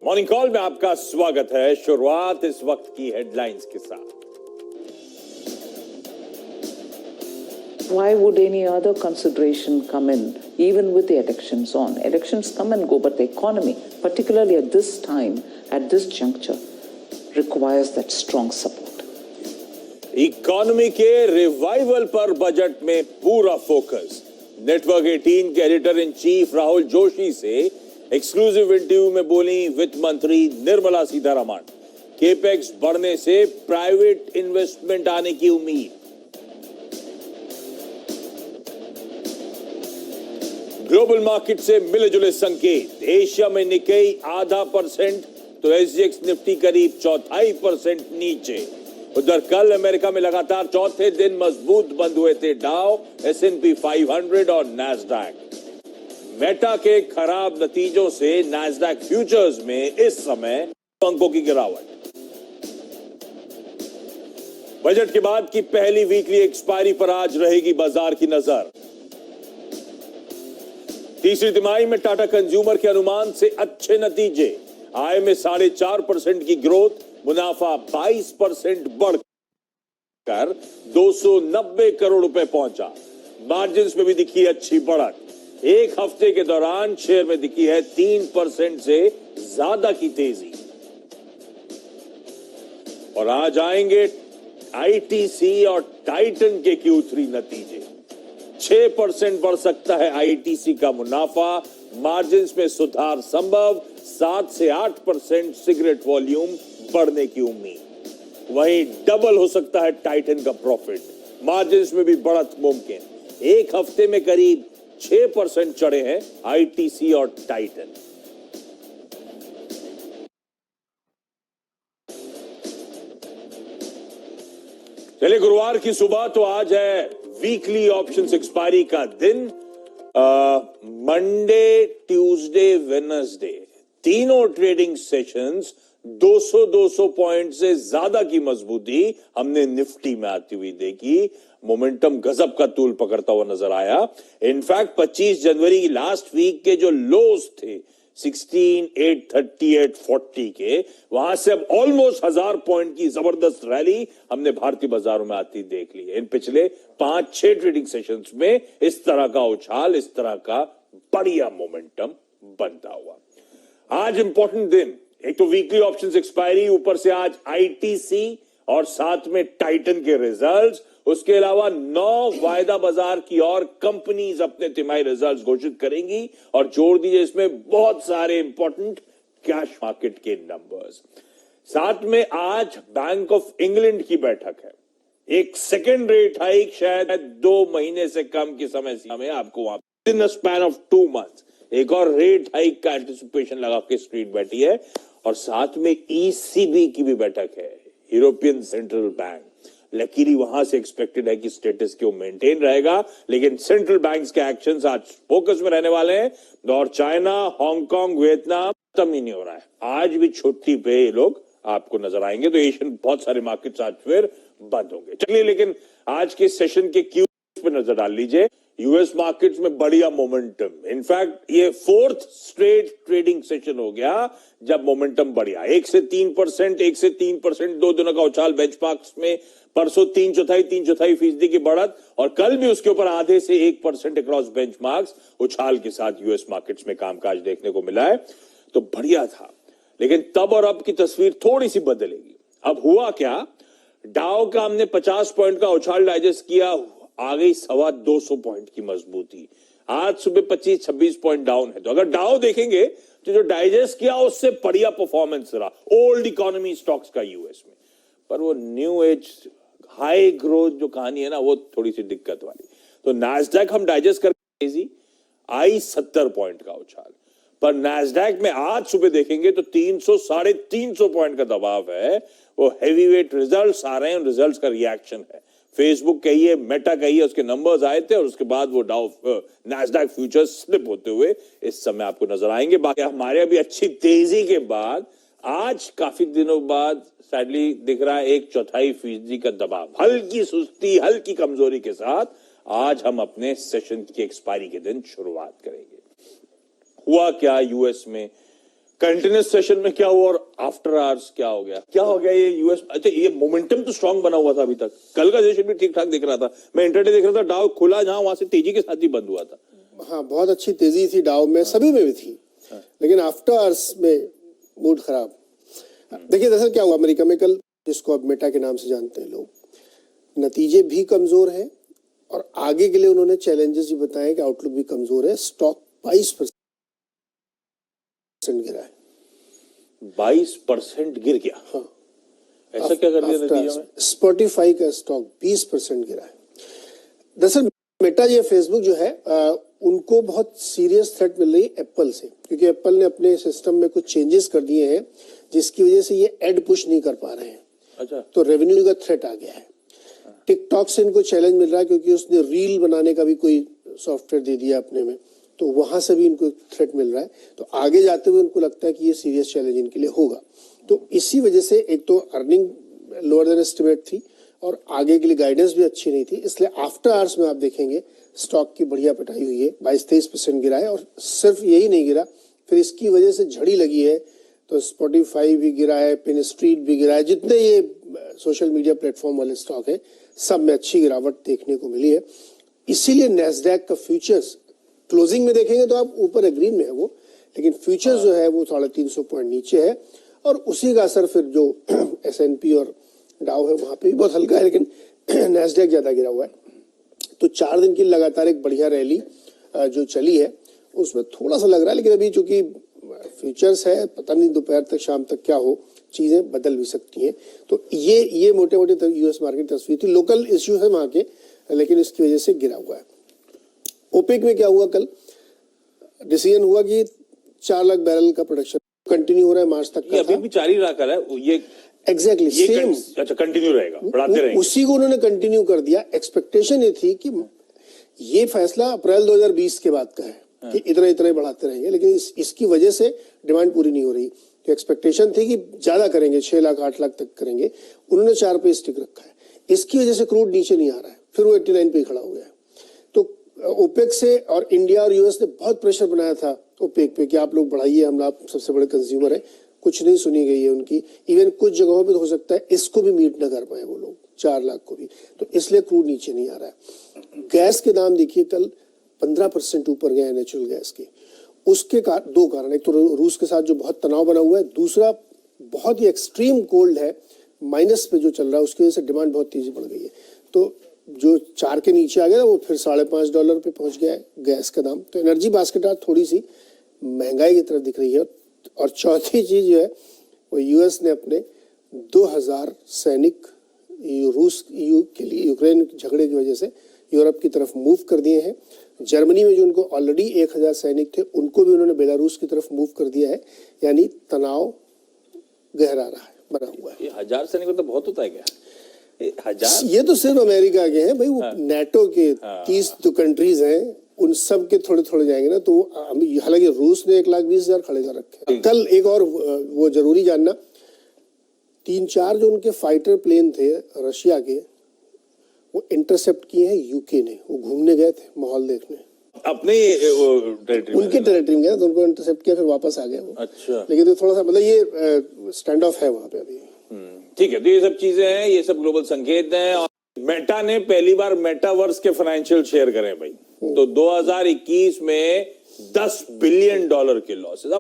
Morning call में आपका स्वागत है। शुरुआत इस वक्त की हेडलाइंस के साथ। Why would any other consideration come in, even with the elections on? Elections come and go, but the economy, particularly at this time, at this juncture, requires that strong support. Economy के revival पर budget में पूरा focus. Network 18 के editor in chief Rahul Joshi से exclusive interview में बोली वित्त मंत्री निर्मला सीतारमण। केपेक्स बढ़ने से प्राइवेट इन्वेस्टमेंट आने की उम्मीद। ग्लोबल मार्केट से मिले जुले संकेत। एशिया में निकेई 0.5%, तो एसजीएक्स निफ्टी करीब 0.25% नीचे। उधर कल अमेरिका में लगातार चौथे दिन मजबूत बंद हुए थे डाउ, S&P 500 और नैस्डैक। मेटा के खराब नतीजों से नैस्डैक फ्यूचर्स में इस समय अंकों की गिरावट। बजट के बाद की पहली वीकली एक्सपायरी पर आज रहेगी बाजार की नजर। तीसरी तिमाही में टाटा कंज्यूमर के अनुमान से अच्छे नतीजे। आय में 4.5% की ग्रोथ, मुनाफा 22% बढ़कर 290 करोड़ रुपए पहुंचा। मार्जिन्स में भी दिखी अच्छी बढ़त। एक हफ्ते के दौरान शेयर में दिखी है 3% से ज्यादा की तेजी। और आज आएंगे आईटीसी और टाइटन के Q3 नतीजे। 6% बढ़ सकता है आईटीसी का मुनाफा, मार्जिन्स में सुधार संभव, 7 से 8% सिगरेट वॉल्यूम बढ़ने की उम्मीद। वहीं डबल हो सकता है टाइटन का प्रॉफिट, मार्जिन्स में भी बढ़त मुमकिन। एक हफ्ते में करीब 6% चढ़े हैं आईटीसी और टाइटन। चलिए, गुरुवार की सुबह तो आज है वीकली ऑप्शंस एक्सपायरी का दिन। मंडे, ट्यूसडे, वेडनेसडे तीनों ट्रेडिंग सेशंस 200 पॉइंट से ज्यादा की मजबूती हमने निफ्टी में आती हुई देखी। मोमेंटम गजब का तूल पकड़ता हुआ नजर आया। इनफैक्ट 25 जनवरी की लास्ट वीक के जो लोज थे 16,838, 40 के, वहां से अब ऑलमोस्ट 1000 पॉइंट की जबरदस्त रैली हमने भारतीय बाजारों में आती देख ली। इन पिछले 5-6 ट्रेडिंग सेशंस में इस तरह का उछाल, इस तरह का बढ़िया मोमेंटम बनता हुआ। आज इंपॉर्टेंट दिन, एक तो वीकली ऑप्शंस एक्सपायरी, ऊपर से आज आईटीसी और साथ में टाइटन के रिजल्ट्स। उसके अलावा 9 वायदा बाजार की और कंपनीज अपने तिमाही रिजल्ट्स घोषित करेंगी और जोड़ दीजिए इसमें बहुत सारे इंपॉर्टेंट कैश मार्केट के नंबर्स। साथ में आज बैंक ऑफ इंग्लैंड की बैठक है। एक सेकेंड रेट हाइक शायद 2 महीने से कम की समय सीमा में आपको वहां इन स्पैन ऑफ 2 मंथ्स एक और रेट हाइक का एंटिसिपेशन लगा के स्ट्रीट बैठी है। और साथ में ईसीबी की भी बैठक है, यूरोपियन सेंट्रल बैंक। लकीली वहां से एक्सपेक्टेड है कि स्टेटस क्यों मेंटेन रहेगा, लेकिन सेंट्रल बैंक्स के एक्शंस आज फोकस में रहने वाले हैं। और चाइना, हांगकांग, वियतनाम खत्म ही नहीं हो रहा है। आज भी छुट्टी पे ये लोग आपको नजर आएंगे, तो एशियन बहुत सारे मार्केट्स आज फिर बंद होंगे। चलिए, लेकिन आज के सेशन के क्यू पे नजर डाल लीजिए। यूएस मार्केट्स में बढ़िया मोमेंटम। इनफैक्ट ये 4th स्ट्रेट ट्रेडिंग सेशन हो गया जब मोमेंटम बढ़िया। 1 से 3%, 2 दिनों का उछाल बेंचमार्क्स में। परसों 3/4% की बढ़त, और कल भी उसके ऊपर आधे से 1% अक्रॉस बेंचमार्क्स उछाल के साथ यूएस मार्केट्स में कामकाज देखने को मिला है। तो बढ़िया था, लेकिन तब और अब की तस्वीर थोड़ी सी बदलेगी। अब हुआ क्या, डाउ का हमने 50 पॉइंट का उछाल डाइजेस्ट किया, आ गई 225 पॉइंट की मजबूती। आज सुबह 25-26 पॉइंट डाउन है। तो अगर डाउ देखेंगे तो जो डाइजेस्ट किया उससे बढ़िया परफॉर्मेंस रहा ओल्ड इकोनॉमी स्टॉक्स का यूएस में। पर वो न्यू एज हाई ग्रोथ जो कहानी है ना, वो थोड़ी सी दिक्कत वाली। तो नैस्डैक हम डाइजेस्ट करके तेजी आई 70 पॉइंट का उछाल, पर नैस्डैक में आज सुबह देखेंगे तो 300-350 पॉइंट का दबाव है। वो हैवीवेट रिजल्ट्स आ रहे हैं, रिजल्ट्स का रिएक्शन है। फेसबुक कहिए, मेटा कहिए, उसके नंबर्स आए थे और उसके बाद वो नैस्डैक फ्यूचर्स स्लिप होते हुए इस समय आपको नजर आएंगे। बाकी हमारे अभी अच्छी तेजी के बाद आज काफी दिनों बाद सैडली दिख रहा है 1/4% का दबाव। हल्की सुस्ती, हल्की कमजोरी के साथ आज हम अपने सेशन की एक्सपायरी के दिन शुरुआत करेंगे। हुआ क्या यूएस में, कंटिन्यूस सेशन में क्या हुआ और आफ्टर आवर्स क्या हो गया ये यूएस। अच्छा, ये मोमेंटम तो स्ट्रांग बना हुआ था अभी तक, कल का सेशन भी ठीक ठाक दिख रहा था। मैं इंटरडे देख रहा था, डाउ खुला जहां वहां से तेजी के साथ ही बंद हुआ था। हाँ, बहुत अच्छी तेजी थी डाउ में, सभी में भी थी, लेकिन आफ्टर आवर्स में मूड खराब। देखिए दरअसल क्या हुआ अमेरिका में कल, जिसको अब मेटा के नाम से जानते हैं लोग, नतीजे भी कमजोर हैं और आगे के लिए उन्होंने चैलेंजेस भी बताए कि आउटलुक भी कमजोर है। स्टॉक 22% गिरा है। 22% गिर गया। हाँ, ऐसा क्या कर दिया नतीजों में? स्पॉटिफाई का स्टॉक 20% गिरा है। दरअसल मेटा ये फेसबुक जो है उनको बहुत सीरियस थ्रेट मिल रही है एप्पल से, क्योंकि एप्पल ने अपने सिस्टम में कुछ चेंजेस कर दिए हैं जिसकी वजह से ये एड पुश नहीं कर पा रहे हैं। अच्छा, तो रेवेन्यू का थ्रेट आ गया है। टिकटॉक से इनको चैलेंज मिल रहा है क्योंकि उसने रील बनाने का भी कोई सॉफ्टवेयर दे दिया अपने में, तो वहां से भी इनको थ्रेट मिल रहा है। तो आगे जाते हुए उनको लगता है कि ये सीरियस चैलेंज इनके लिए होगा। तो इसी वजह से एक तो अर्निंग लोअर देन एस्टिमेट थी और आगे के लिए गाइडेंस भी अच्छी नहीं थी, इसलिए आफ्टर आवर्स में आप देखेंगे स्टॉक की बढ़िया पिटाई हुई है। 22-23% गिरा है। और सिर्फ यही नहीं गिरा, फिर इसकी वजह से झड़ी लगी है, तो स्पॉटिफाई भी गिरा है, पिन स्ट्रीट भी गिरा है, जितने ये सोशल मीडिया प्लेटफॉर्म वाले स्टॉक है सब में अच्छी गिरावट देखने को मिली है। इसीलिए नैस्डैक का फ्यूचर्स क्लोजिंग में देखेंगे तो आप ऊपर ग्रीन में है वो, लेकिन फ्यूचर्स जो है वो 350 पॉइंट नीचे है। और उसी का असर फिर जो S&P और डाउ है वहां पे भी बहुत हल्का है, लेकिन नैस्डैक ज्यादा गिरा हुआ है। तो 4 दिन की लगातार एक बढ़िया रैली जो चली है उसमें थोड़ा सा लग रहा है, लेकिन अभी चूंकि फ्यूचर्स है, पता नहीं दोपहर तक शाम तक क्या हो, चीजें बदल भी सकती हैं। तो ये मोटे मोटे यूएस मार्केट तस्वीर थी। लोकल इश्यू है वहां के, लेकिन इसकी वजह से गिरा हुआ है। ओपेक में क्या हुआ कल, डिसीजन हुआ कि 4 लाख बैरल का प्रोडक्शन कंटिन्यू हो रहा है मार्च तक का। अभी भी जारी रखा है ये एग्जैक्टली सेम। अच्छा, कंटिन्यू रहेगा, बढ़ाते रहेंगे। उसी को उन्होंने कंटिन्यू कर दिया। एक्सपेक्टेशन ये थी कि ये फैसला अप्रैल 2020 के बाद का है कि इतना इतना बढ़ाते रहेंगे, लेकिन इसकी वजह से डिमांड पूरी नहीं हो रही। तो एक्सपेक्टेशन थी कि ज्यादा करेंगे, 6 लाख 8 लाख तक करेंगे, उन्होंने 4 पे स्टिक रखा है। इसकी वजह से क्रूड नीचे नहीं आ रहा है, फिर वो 89 पे खड़ा हो गया है। तो ओपेक से और इंडिया और यूएस ने बहुत प्रेशर बनाया था ओपेक पे कि आप लोग बढ़ाइए, हम आप सबसे बड़े कंज्यूमर है। कुछ नहीं सुनी गई है उनकी। इवन कुछ जगहों पे तो हो सकता है इसको भी मीट न कर पाए वो लोग, 4 लाख को भी। तो इसलिए क्रूड नीचे नहीं आ रहा है। गैस के दाम देखिए कल 15% ऊपर गए हैं नेचुरल गैस के। उसके 2 कारण, एक तो रूस के साथ जो बहुत तनाव बना हुआ है, दूसरा बहुत ही एक्सट्रीम कोल्ड है, माइनस पे जो चल रहा है, उसकी वजह से डिमांड बहुत तेजी बढ़ गई है। तो जो 4 के नीचे आ गया ना, वो फिर $5.5 पे पहुंच गया है गैस का दाम। तो एनर्जी बास्केट आज थोड़ी सी महंगाई की तरफ दिख रही है। और चौथी चीज जो है वो यूएस ने अपने 2000 सैनिक रूस के लिए यूक्रेन झगड़े की वजह से यूरोप की तरफ मूव कर दिए हैं। जर्मनी में जो उनको ऑलरेडी 1000 सैनिक थे उनको भी उन्होंने बेलारूस की तरफ मूव कर दिया है। यानी तनाव गहरा रहा है, बना हुआ है। ये 1000 सैनिक तो बहुत होता है क्या? 1000? ये तो सिर्फ अमेरिका के हैं भाई, वो नेटो के 30 जो कंट्रीज हैं उन सब के थोड़े थोड़े जाएंगे ना। तो हालांकि रूस ने 1,20,000 खड़े कर रखे। कल एक और वो जरूरी जानना, 3-4 जो उनके फाइटर प्लेन थे रशिया के, वो इंटरसेप्ट किए हैं यूके ने। वो घूमने गए थे माहौल देखने, अपने टेरिटरी उनके टेरिटरी में गए, तो उनको इंटरसेप्ट किया, फिर वापस आ गए वो। अच्छा, लेकिन तो थोड़ा सा मतलब ये स्टैंड ऑफ है वहां पे अभी। ठीक है। तो ये सब चीजें हैं, ये सब ग्लोबल संकेत हैं। और मेटा ने पहली बार मेटावर्स के फाइनेंशियल शेयर करें भाई, तो 2021 में $10 बिलियन के लॉसेस।